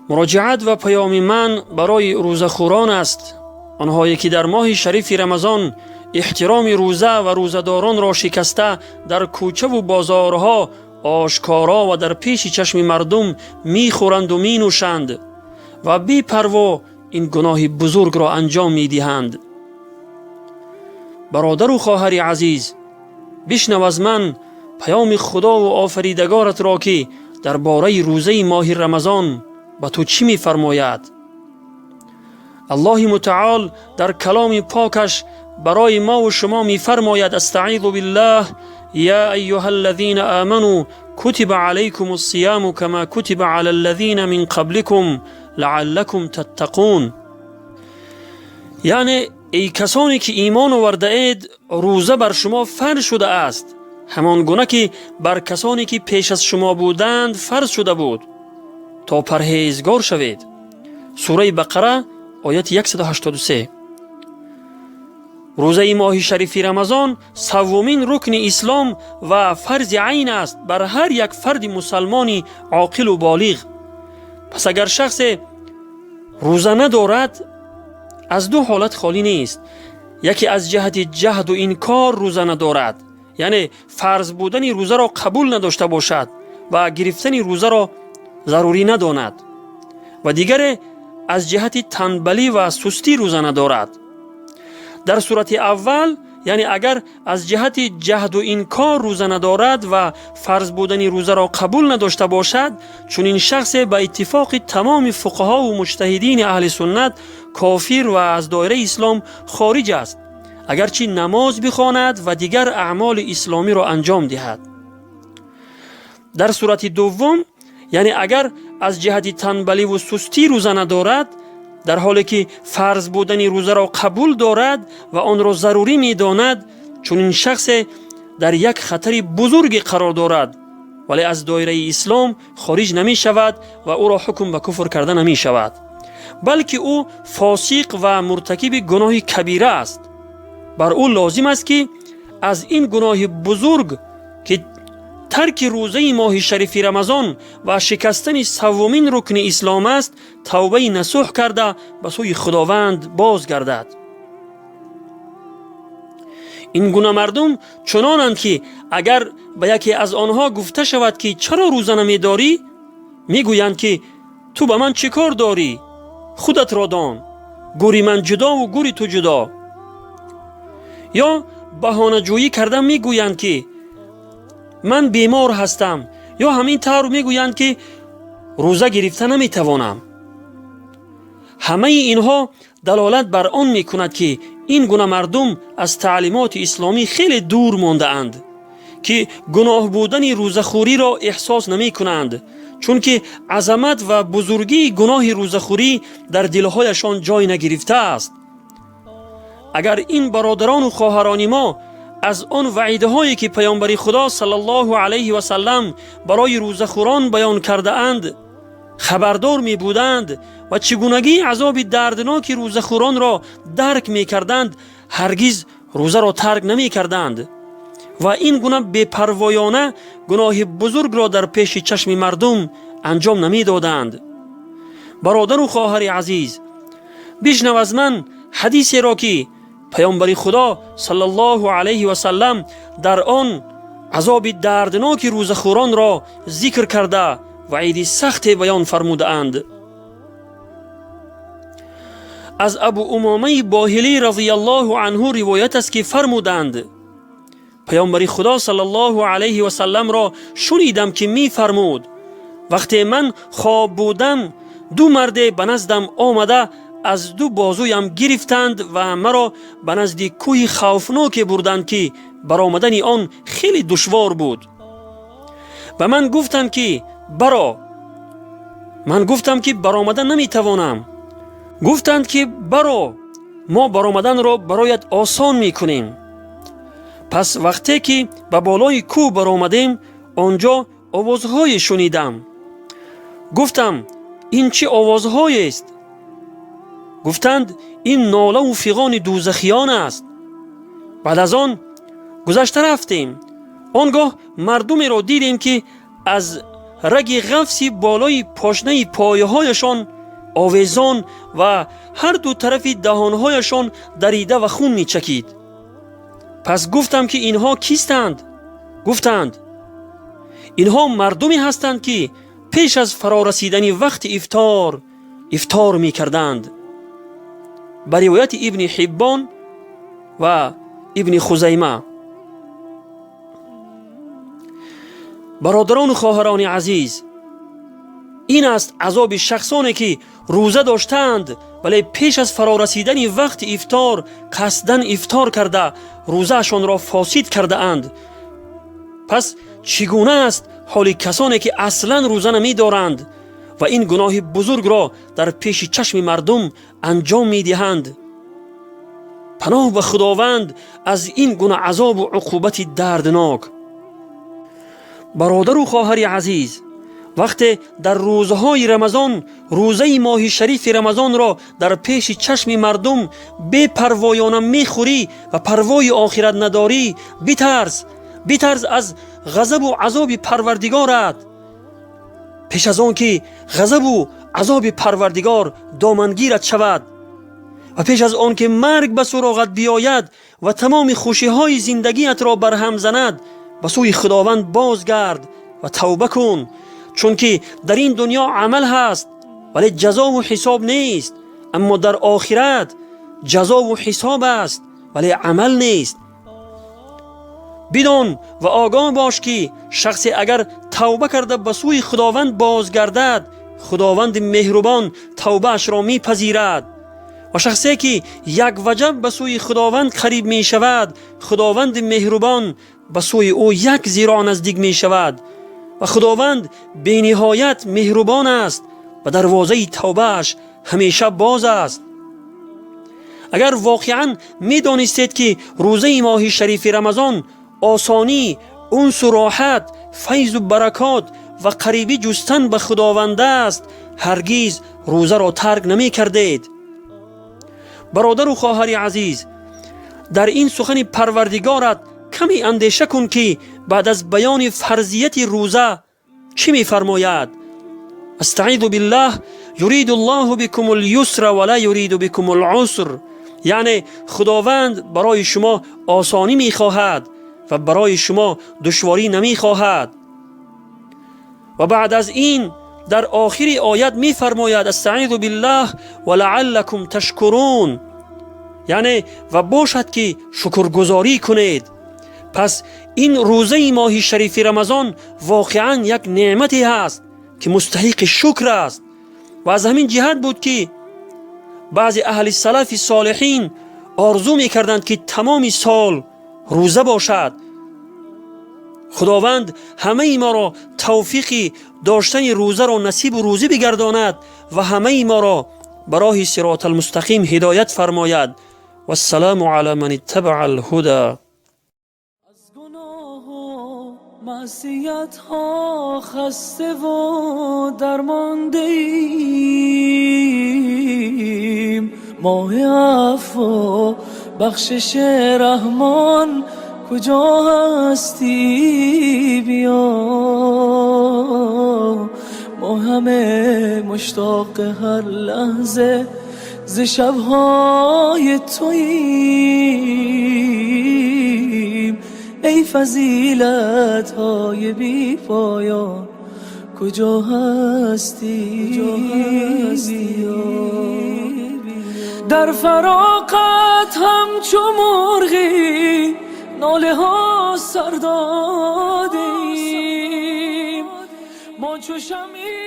مراجعت و پیام من برای روزخوران است، آنهایی که در ماه شریف رمضان احترام روزه و روزداران را شکسته در کوچه و بازارها آشکارا و در پیش چشم مردم میخورند و مینوشند و بی پروا این گناه بزرگ را انجام میدهند. برادر و خواهر عزیز، بشنو از من پیام خدا و آفریدگارت را که درباره روزه ماه رمضان به تو چی میفرماید. الله متعال در کلام پاکش برای ما و شما میفرماید: استعیذ بالله یا ایها الذین آمنوا کتب علیکم الصیام کما کتب علی الذین من قبلکم لعلکم تتقون. یعنی ای کسانی که ایمان آورده اید، روزه بر شما فرض شده است همان گونه که بر کسانی که پیش از شما بودند فرض شده بود تا پرهیزگار شوید. سوره بقره آیت 183. روزه ماه شریف رمضان سومین رکن اسلام و فرض عین است بر هر یک فرد مسلمانی عاقل و بالغ. پس اگر شخص روزه ندارد، از دو حالت خالی نیست. یکی از جهت جهد و انکار روزه ندارد، یعنی فرض بودن روزه را قبول نداشته باشد و گرفتن روزه را ضروری نداند، و دیگر از جهت تنبلی و سستی روزه ندارد. در صورت اول، یعنی اگر از جهت جهد و انکار روزه ندارد و فرض بودن روزه را قبول نداشته باشد، چون این شخص به اتفاق تمام فقها و مجتهدین اهل سنت کافر و از دایره اسلام خارج است، اگرچه نماز بخواند و دیگر اعمال اسلامی را انجام دهد. در صورت دوم، یعنی اگر از جهت تنبلی و سستی روزه ندارد، در حالی که فرض بودن روزه را قبول دارد و آن را ضروری می داند، چون این شخص در یک خطر بزرگ قرار دارد، ولی از دایره اسلام خارج نمی شود و او را حکم به کفر کرده نمی شود، بلکه او فاسق و مرتکب گناه کبیره است. بر او لازم است که از این گناه بزرگ که ترک روزه ماه شریف رمضان و شکستن سومین رکن اسلام است، توبه نصوح کرده به سوی خداوند بازگردد. این گونه مردم چنانند که اگر به یکی از آنها گفته شود که چرا روزه نمی داری، می گویند که تو به من چه کار داری؟ خودت را دان، گوری من جدا و گوری تو جدا. یا بهانه جویی کرده می گویند که من بیمار هستم، یا همین طور می گویند که روزه گرفته نمی توانم. همه اینها دلالت بر آن می کند که این گونه مردم از تعلیمات اسلامی خیلی دور مانده اند، که گناه بودن روزه خوری را احساس نمی کنند، چون که عظمت و بزرگی گناه روزه خوری در دلهایشان جای نگرفته است. اگر این برادران و خواهران ما از آن وعیدهایی که پیامبر خدا صلی الله علیه و سلم برای روزخوران بیان کرده اند خبردار می بودند و چگونگی عذاب دردناک روزخوران را درک می کردند، هرگز روزه را ترک نمی کردند و این گونه بی‌پروایانه گناه بزرگ را در پیش چشم مردم انجام نمی دادند. برادر و خواهر عزیز، بشنو از من حدیثی را که پیامبر خدا صلی الله علیه و سلم در آن عذاب دردناک روزخوران را ذکر کرده وعید سخت بیان فرموده اند. از ابو امامه باهلی رضی الله عنه روایت است که فرمودند پیامبر خدا صلی الله علیه و سلم را شنیدم که می فرمود وقتی من خواب بودم، دو مرد به نزدم آمده از دو بازویم گرفتند و مرا به نزد کوه خوفناک بردند که برآمدن آن خیلی دشوار بود. و من گفتم که برآمدن نمیتوانم. گفتند که ما برآمدن را برایت آسان میکنیم. پس وقتی که به بالای کوه برآمدیم، آنجا آوازهای شنیدم. گفتم این چه آوازهایی است؟ گفتند این ناله و فیغان دوزخیان است. بعد از آن گذشته رفتیم. آنگاه مردمی را دیدیم که از رگ غفصی بالای پاشنه پایه‌هایشان آویزان و هر دو طرف دهانهایشان دریده و خون می چکید. پس گفتم که اینها کیستند؟ گفتند اینها مردمی هستند که پیش از فرارسیدن وقت افطار می کردند. به روایت ابن حبان و ابن خزیمه. برادران و خواهران عزیز، این است عذاب شخصانی که روزه داشتند ولی پیش از فرارسیدن وقت افطار قصداً افطار کرده روزهشان را فاسد کرده اند. پس چگونه است حال کسانی که اصلا روزه نمی دارند و این گناه بزرگ را در پیش چشم مردم انجام می دهند؟ پناه به خداوند از این گونه عذاب و عقوبت دردناک. برادر و خواهر عزیز، وقتی در روزهای رمضان روزه ماه شریف رمضان را در پیش چشم مردم بی پروایانه میخوری و پروای آخرت نداری، بترس از غضب و عذاب پروردگارت. پیش از آن که غضب و عذاب پروردگار دامنگیرت شود و پیش از آن که مرگ به سراغت بیاید و تمام خوشی‌های زندگیت را برهم زند، به سوی خداوند بازگرد و توبه کن، چون که در این دنیا عمل هست ولی جزا و حساب نیست، اما در آخرت جزا و حساب است ولی عمل نیست. بدان و آگاه باش که شخصی اگر توبه کرده به سوی خداوند بازگردد، خداوند مهربان توبه اش را میپذیرد، و شخصی که یک وجب به سوی خداوند قریب می شود، خداوند مهربان به سوی او یک ذراع نزدیک می شود و خداوند بی نهایت مهربان است و دروازه توبه اش همیشه باز است. اگر واقعا می دانستید که روزه ماه شریف رمضان آسانی، انس و راحت، فیض و برکات و قریبی جستن به خداوند است، هرگز روزه را ترک نمی کردید. برادر و خواهر عزیز، در این سخن پروردگارت کمی اندیشه کن که بعد از بیان فرضیت روزه چی می فرماید؟ استعیذ بالله یرید الله بكم اليسر ولا یرید بكم العسر. یعنی خداوند برای شما آسانی می خواهد و برای شما دشواری نمی خواهد. و بعد از این در آخر آیت می فرماید استعیذ بالله ولعلکم تشکرون، یعنی و باشد که شکرگزاری کنید. پس این روزه ماه شریف رمضان واقعا یک نعمتی هست که مستحق شکر است و از همین جهت بود که بعضی اهل سلف صالحین آرزو می کردند که تمام سال روزه باشد. خداوند همه ما را توفیق داشتن روزه را نصیب و روزی بگرداند و همه ما را برای صراط المستقیم هدایت فرماید. و السلام علی من اتبع الهدى. از گناه و معصیت ها خسته و درمانده ایم، ماه عفو بخشش رحمان کجا هستی؟ بیا ما همه مشتاق هر لحظه ز شبهای توییم. ای فضیلت های بی پایان کجا هستی؟ در فراقت همچو مرغی ناله ها سر دادیم، ما چو شمعی